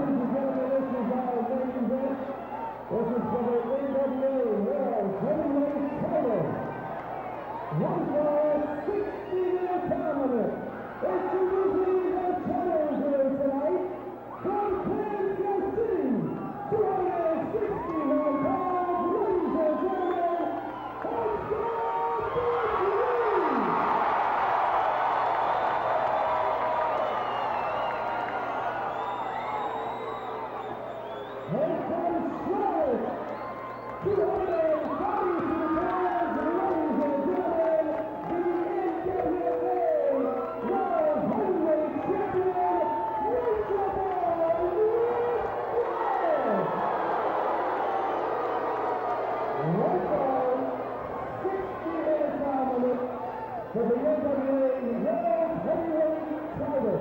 Ladies and gentlemen, this is our main event. This is for the MSW World Heavyweight title. One for 60-minute time limit. Introducing the challenger tonight from Kansas City, 261 pounds, ladies and gentlemen, and from Charlotte, 242 pounds, ladies and gentlemen, the NWA World Heavyweight Champion, Flair. One ball, 60-minute time limit for the NWA World Heavyweight title.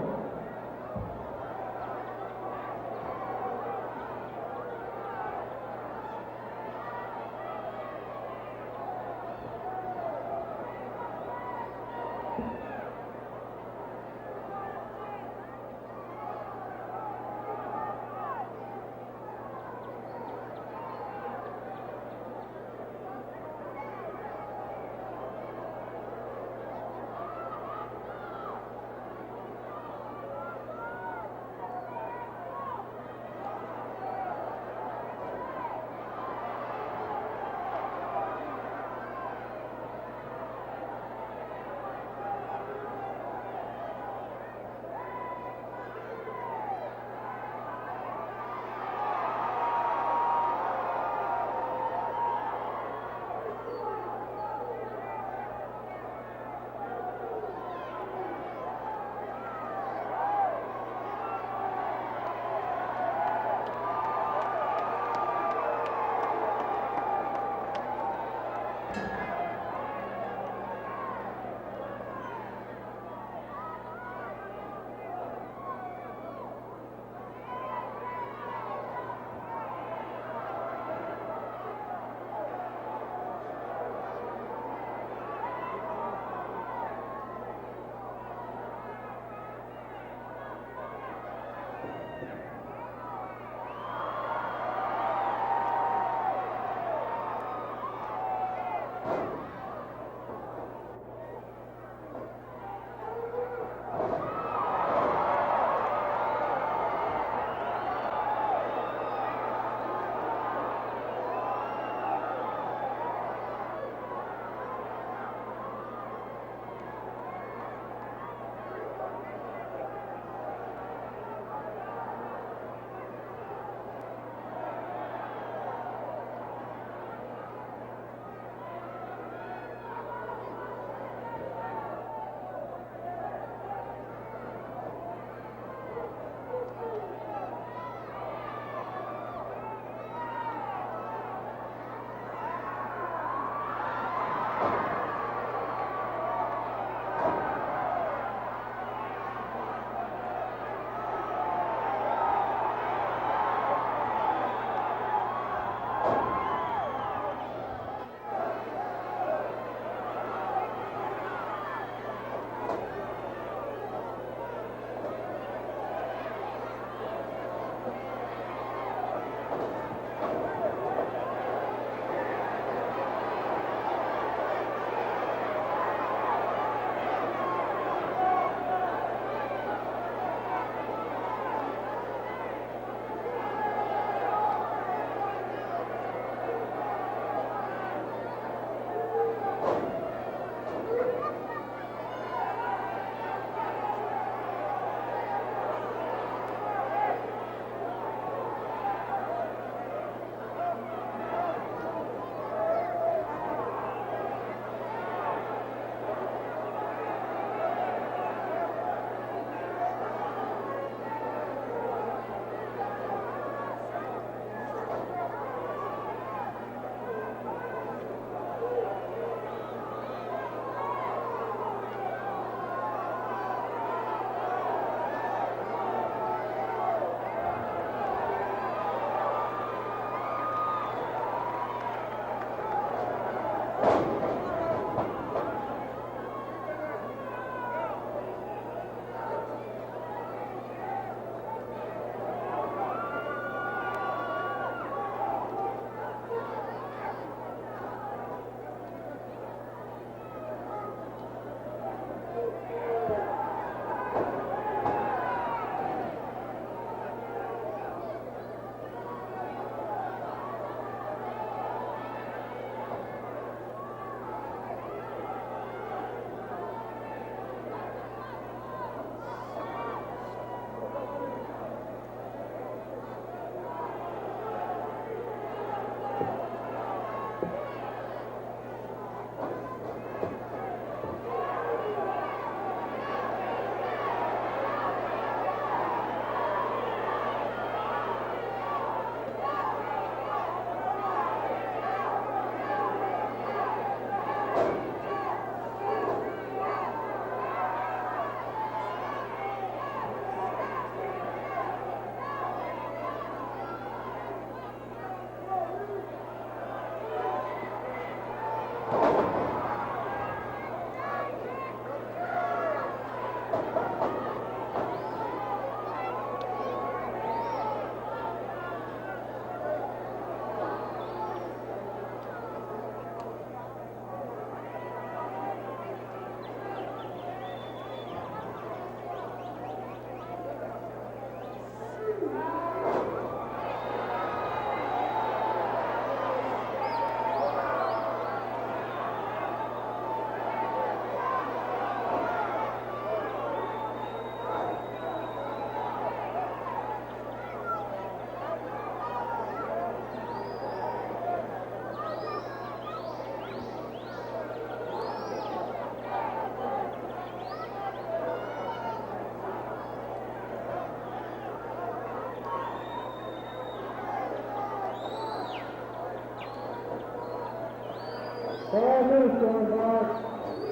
minutes gone by.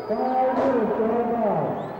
5 minutes gone by.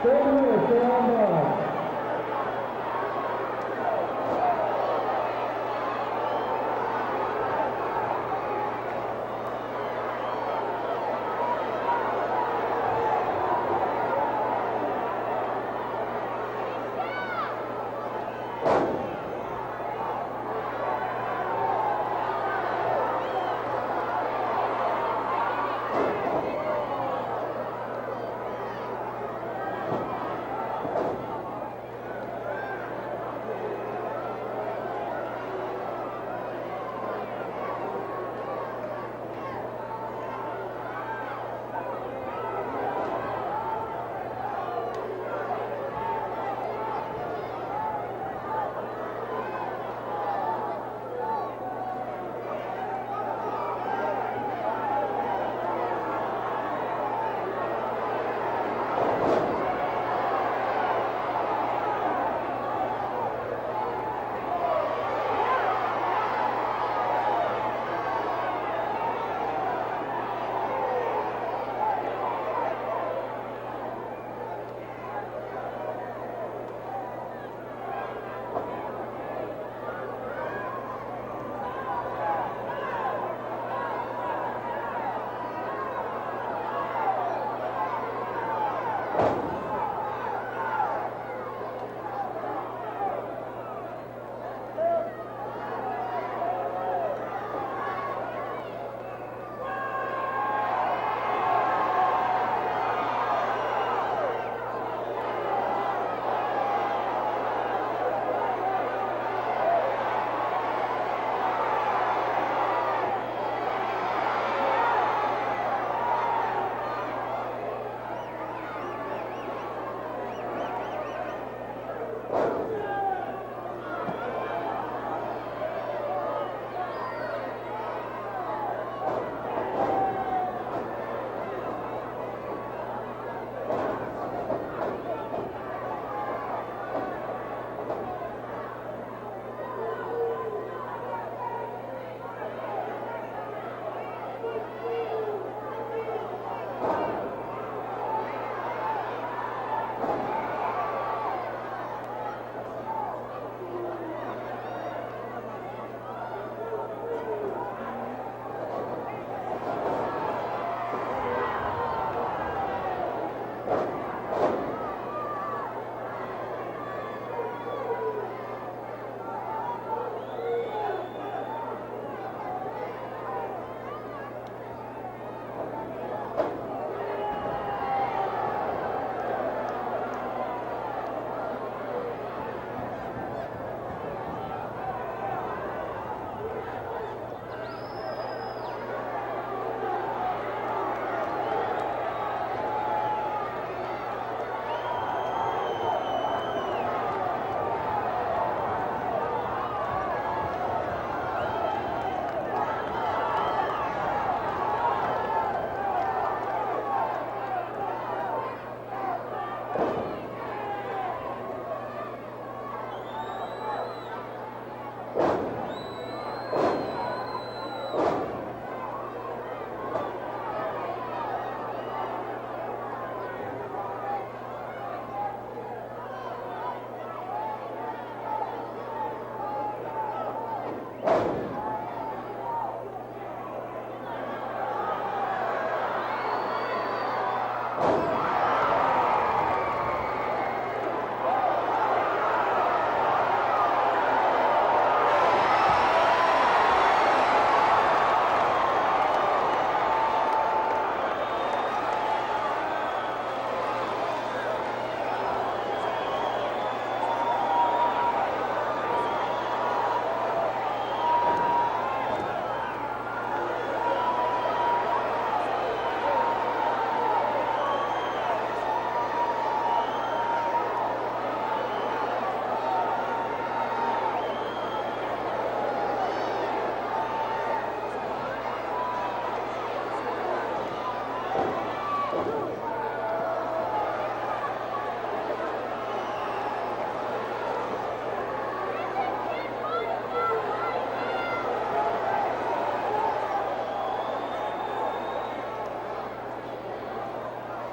Stay here, stay on by.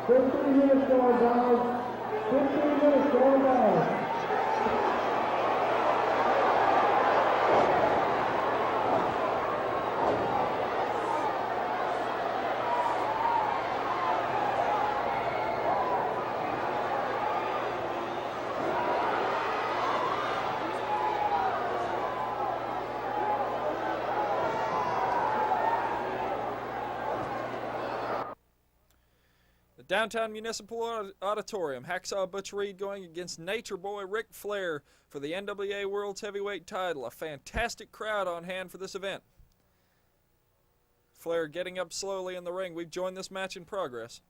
For 3 minutes, guys. downtown Municipal Auditorium, Hacksaw Butch Reed going against Nature Boy Ric Flair for the NWA World's Heavyweight title. A fantastic crowd on hand for this event. Flair getting up slowly in the ring. We've joined this match in progress.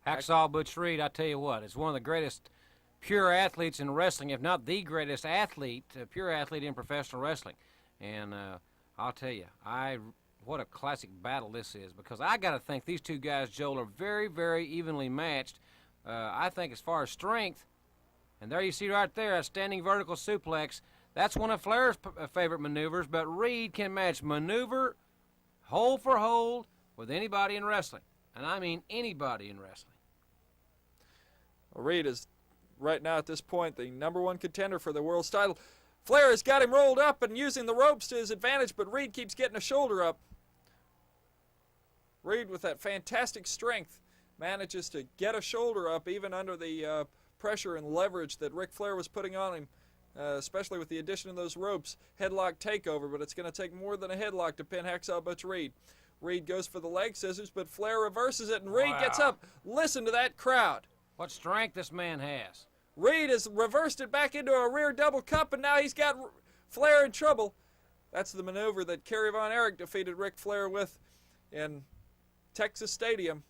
Hacksaw Butch Reed, I tell you what, is one of the greatest pure athletes in wrestling, if not the greatest athlete, pure athlete in professional wrestling. And I'll tell you, what a classic battle this is, because I got to think these two guys, Joel, are very, very evenly matched. I think as far as strength, and there you see right there a standing vertical suplex. That's one of Flair's favorite maneuvers, but Reed can match maneuver, hold for hold, with anybody in wrestling. And I mean anybody in wrestling. Well, Reed is, right now at this point, the #1 contender for the world's title. Flair has got him rolled up and using the ropes to his advantage, but Reed keeps getting a shoulder up. Reed, with that fantastic strength, manages to get a shoulder up even under the pressure and leverage that Ric Flair was putting on him, especially with the addition of those ropes. Headlock takeover, but it's going to take more than a headlock to pin Hacksaw Butch Reed. Reed goes for the leg scissors, but Flair reverses it, and Reed gets up. Listen to that crowd. What strength this man has. Reed has reversed it back into a rear double cup, and now he's got Flair in trouble. That's the maneuver that Kerry Von Erich defeated Ric Flair with in Texas Stadium.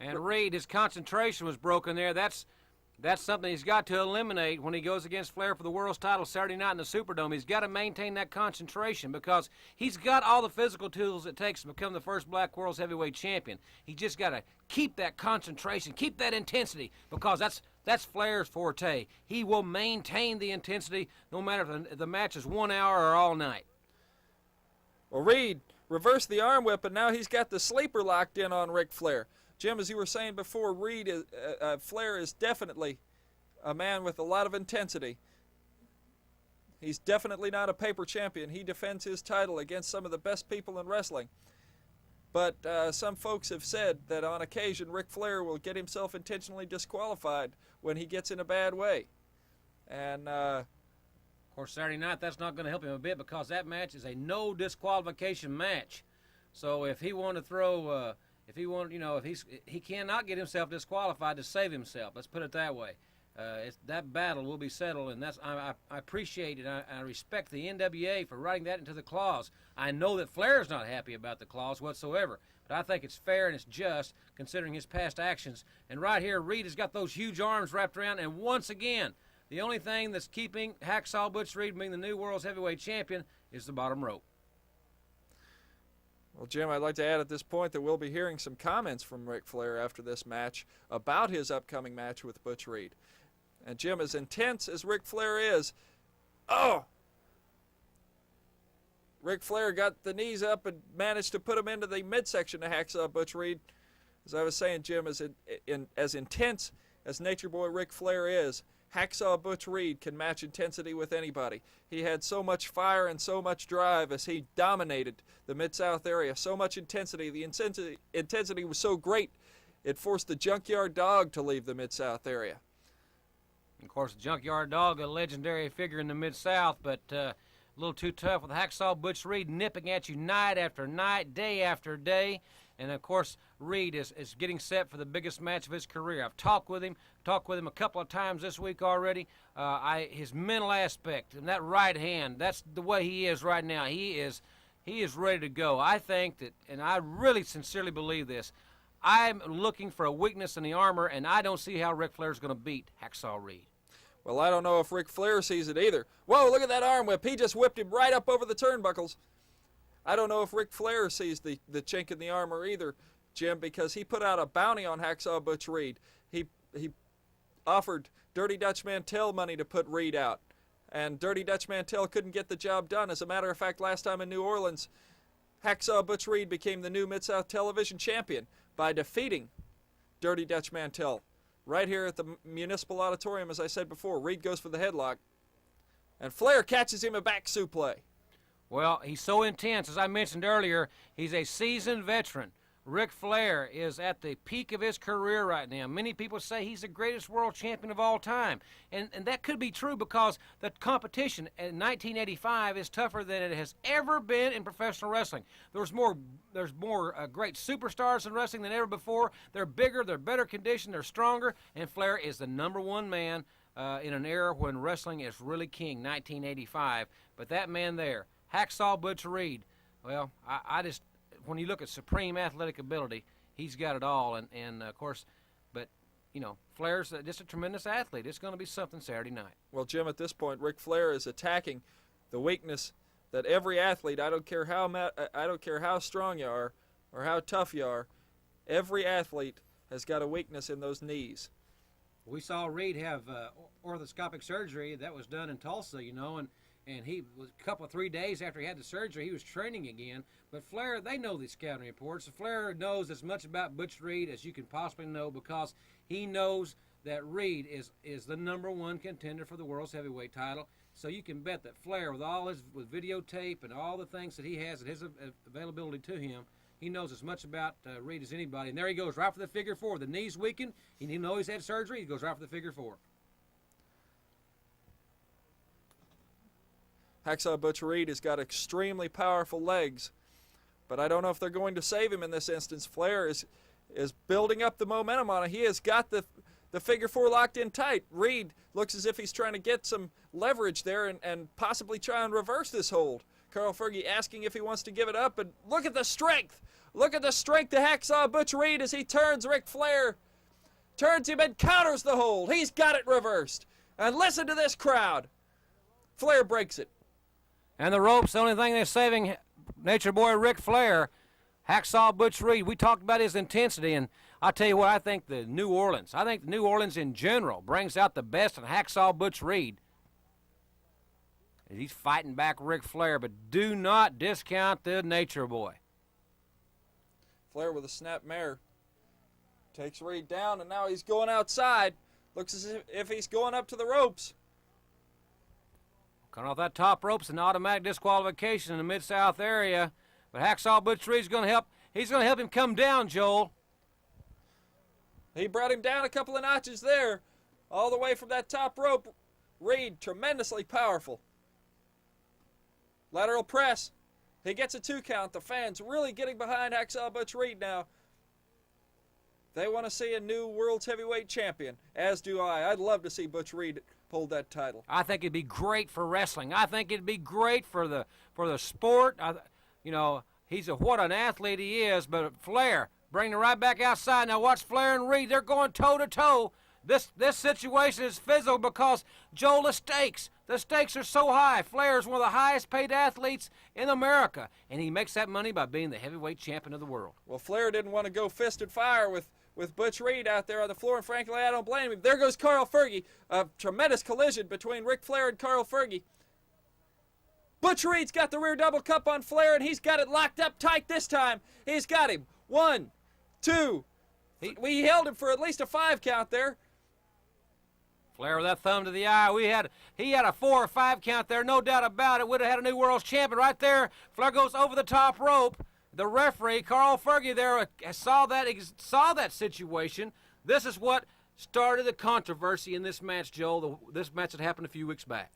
And Reed, his concentration was broken there. That's something he's got to eliminate when he goes against Flair for the world's title Saturday night in the Superdome. He's got to maintain that concentration because he's got all the physical tools it takes to become the first black world's heavyweight champion. He just got to keep that concentration, keep that intensity, because that's Flair's forte. He will maintain the intensity no matter if the match is 1 hour or all night. Well, Reed reversed the arm whip, and now he's got the sleeper locked in on Ric Flair. Jim, as you were saying before, Flair is definitely a man with a lot of intensity. He's definitely not a paper champion. He defends his title against some of the best people in wrestling. But some folks have said that on occasion Ric Flair will get himself intentionally disqualified when he gets in a bad way. And of course, Saturday night, that's not going to help him a bit because that match is a no disqualification match. So if he wanted to throw... he cannot get himself disqualified to save himself. Let's put it that way. That battle will be settled, and I appreciate it. I respect the NWA for writing that into the clause. I know that Flair's not happy about the clause whatsoever, but I think it's fair and it's just considering his past actions. And right here, Reed has got those huge arms wrapped around, and once again, the only thing that's keeping Hacksaw Butch Reed being the new world's heavyweight champion is the bottom rope. Well, Jim, I'd like to add at this point that we'll be hearing some comments from Ric Flair after this match about his upcoming match with Butch Reed. And Jim, as intense as Ric Flair is, Ric Flair got the knees up and managed to put him into the midsection of Hacksaw Butch Reed. As I was saying, Jim, as intense as Nature Boy Ric Flair is, Hacksaw Butch Reed can match intensity with anybody. He had so much fire and so much drive as he dominated the Mid-South area. So much intensity. The intensity was so great, it forced the Junkyard Dog to leave the Mid-South area. Of course, the Junkyard Dog, a legendary figure in the Mid-South, but a little too tough with Hacksaw Butch Reed nipping at you night after night, day after day. And, of course, Reed is getting set for the biggest match of his career. I've talked with him a couple of times this week already. His mental aspect and that right hand, that's the way he is right now. He is ready to go. I think that, and I really sincerely believe this, I'm looking for a weakness in the armor, and I don't see how Ric Flair's going to beat Hacksaw Reed. Well, I don't know if Ric Flair sees it either. Whoa, look at that arm whip. He just whipped him right up over the turnbuckles. I don't know if Ric Flair sees the chink in the armor either, Jim, because he put out a bounty on Hacksaw Butch Reed. He offered Dirty Dutch Mantell money to put Reed out, and Dirty Dutch Mantell couldn't get the job done. As a matter of fact, last time in New Orleans, Hacksaw Butch Reed became the new Mid-South Television champion by defeating Dirty Dutch Mantell. Right here at the Municipal Auditorium, as I said before, Reed goes for the headlock, and Flair catches him a back suplex. Well, he's so intense. As I mentioned earlier, he's a seasoned veteran. Ric Flair is at the peak of his career right now. Many people say he's the greatest world champion of all time. And that could be true because the competition in 1985 is tougher than it has ever been in professional wrestling. There's more great superstars in wrestling than ever before. They're bigger, they're better conditioned, they're stronger, and Flair is the #1 man in an era when wrestling is really king, 1985. But that man there, Hacksaw Butch Reed, well, I just, when you look at supreme athletic ability, he's got it all. And of course, but, you know, Flair's just a tremendous athlete. It's going to be something Saturday night. Well, Jim, at this point, Ric Flair is attacking the weakness that every athlete, I don't care how strong you are or how tough you are, every athlete has got a weakness in those knees. We saw Reed have orthoscopic surgery that was done in Tulsa, you know, and he was a couple of 3 days after he had the surgery, he was training again. But Flair, they know these scouting reports. Flair knows as much about Butch Reed as you can possibly know because he knows that Reed is the #1 contender for the world's heavyweight title. So you can bet that Flair, with videotape and all the things that he has at his availability to him, he knows as much about Reed as anybody. And there he goes, right for the figure 4. The knee's weakened. He knows he's had surgery. He goes right for the figure 4. Hacksaw Butch Reed has got extremely powerful legs, but I don't know if they're going to save him in this instance. Flair is building up the momentum on it. He has got the figure 4 locked in tight. Reed looks as if he's trying to get some leverage there and possibly try and reverse this hold. Carl Fergie asking if he wants to give it up, and look at the strength. Look at the strength of Hacksaw Butch Reed as he turns Ric Flair. Turns him and counters the hold. He's got it reversed. And listen to this crowd. Flair breaks it. And the ropes, the only thing that's saving Nature Boy Ric Flair, Hacksaw Butch Reed. We talked about his intensity, and I'll tell you what, I think New Orleans in general brings out the best in Hacksaw Butch Reed. He's fighting back Ric Flair, but do not discount the Nature Boy. Flair with a snap mare. Takes Reed down, and now he's going outside. Looks as if he's going up to the ropes. Coming off that top rope's an automatic disqualification in the Mid-South area. But Hacksaw Butch Reed's going to help. He's going to help him come down, Joel. He brought him down a couple of notches there. All the way from that top rope. Reed, tremendously powerful. Lateral press. He gets a 2 count. The fans really getting behind Hacksaw Butch Reed now. They want to see a new World's Heavyweight Champion, as do I. I'd love to see Butch Reed hold that title. I think it'd be great for wrestling. I think it'd be great for the sport. You know, what an athlete he is. But Flair, bring him right back outside. Now watch Flair and Reed. They're going toe-to-toe. This situation is fizzled because, Joel, the stakes are so high. Flair is one of the highest paid athletes in America, and he makes that money by being the heavyweight champion of the world. Well, Flair didn't want to go fist and fire with Butch Reed out there on the floor, and frankly, I don't blame him. There goes Carl Fergie. A tremendous collision between Ric Flair and Carl Fergie. Butch Reed's got the rear double cup on Flair, and he's got it locked up tight this time. He's got him. 1, 2. We held him for at least a 5 count there. Flair with that thumb to the eye. He had a 4 or 5 count there, no doubt about it. Would have had a new world's champion right there. Flair goes over the top rope. The referee, Carl Fergie, there saw that situation. This is what started the controversy in this match, Joel. This match that happened a few weeks back.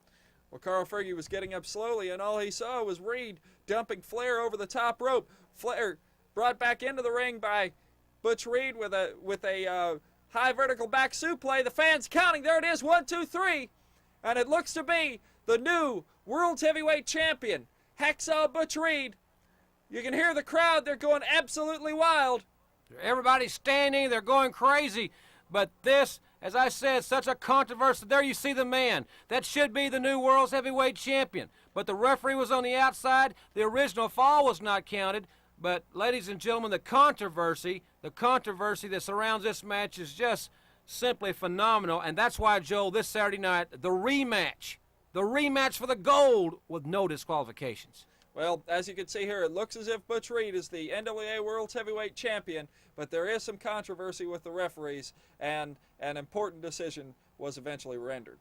Well, Carl Fergie was getting up slowly, and all he saw was Reed dumping Flair over the top rope. Flair brought back into the ring by Butch Reed with a high vertical back suplex. The fans counting. There it is, 1, 2, 3. And it looks to be the new World's Heavyweight Champion, Hacksaw Butch Reed. You can hear the crowd. They're going absolutely wild. Everybody's standing. They're going crazy. But this, as I said, such a controversy. There you see the man. That should be the new World's Heavyweight Champion. But the referee was on the outside. The original fall was not counted. But, ladies and gentlemen, the controversy that surrounds this match is just simply phenomenal. And that's why, Joel, this Saturday night, the rematch for the gold with no disqualifications. Well, as you can see here, it looks as if Butch Reed is the NWA World's Heavyweight Champion, but there is some controversy with the referees, and an important decision was eventually rendered.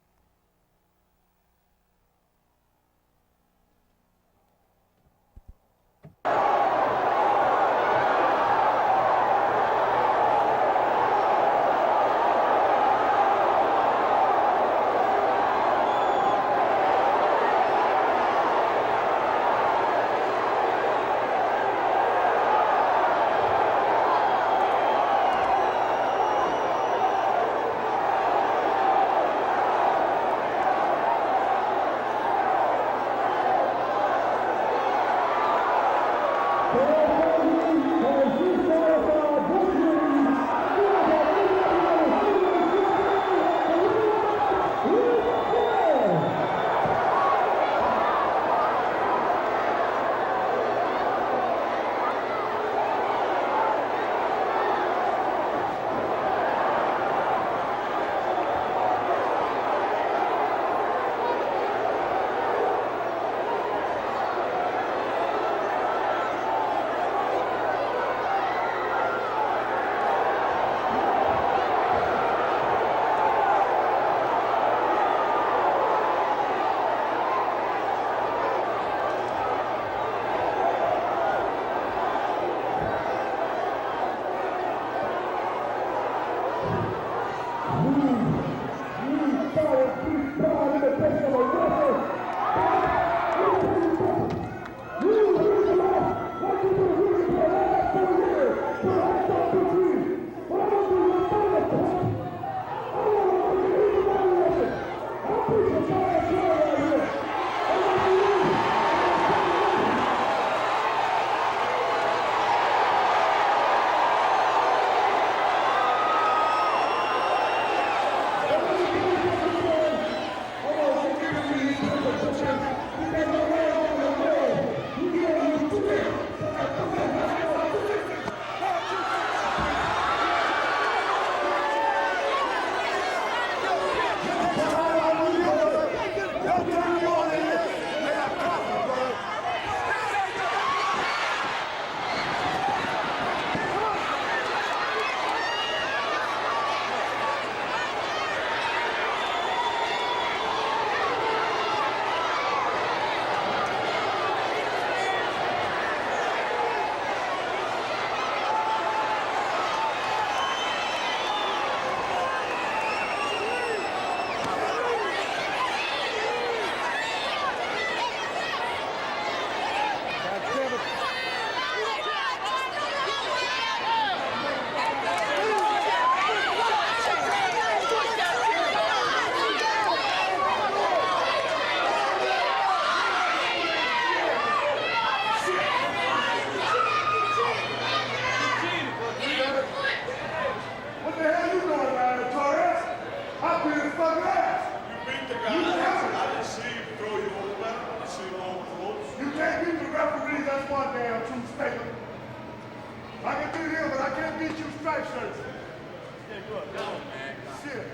I can beat him, but I can't beat you striped shirts. Yeah, good. Go on, man. Shit.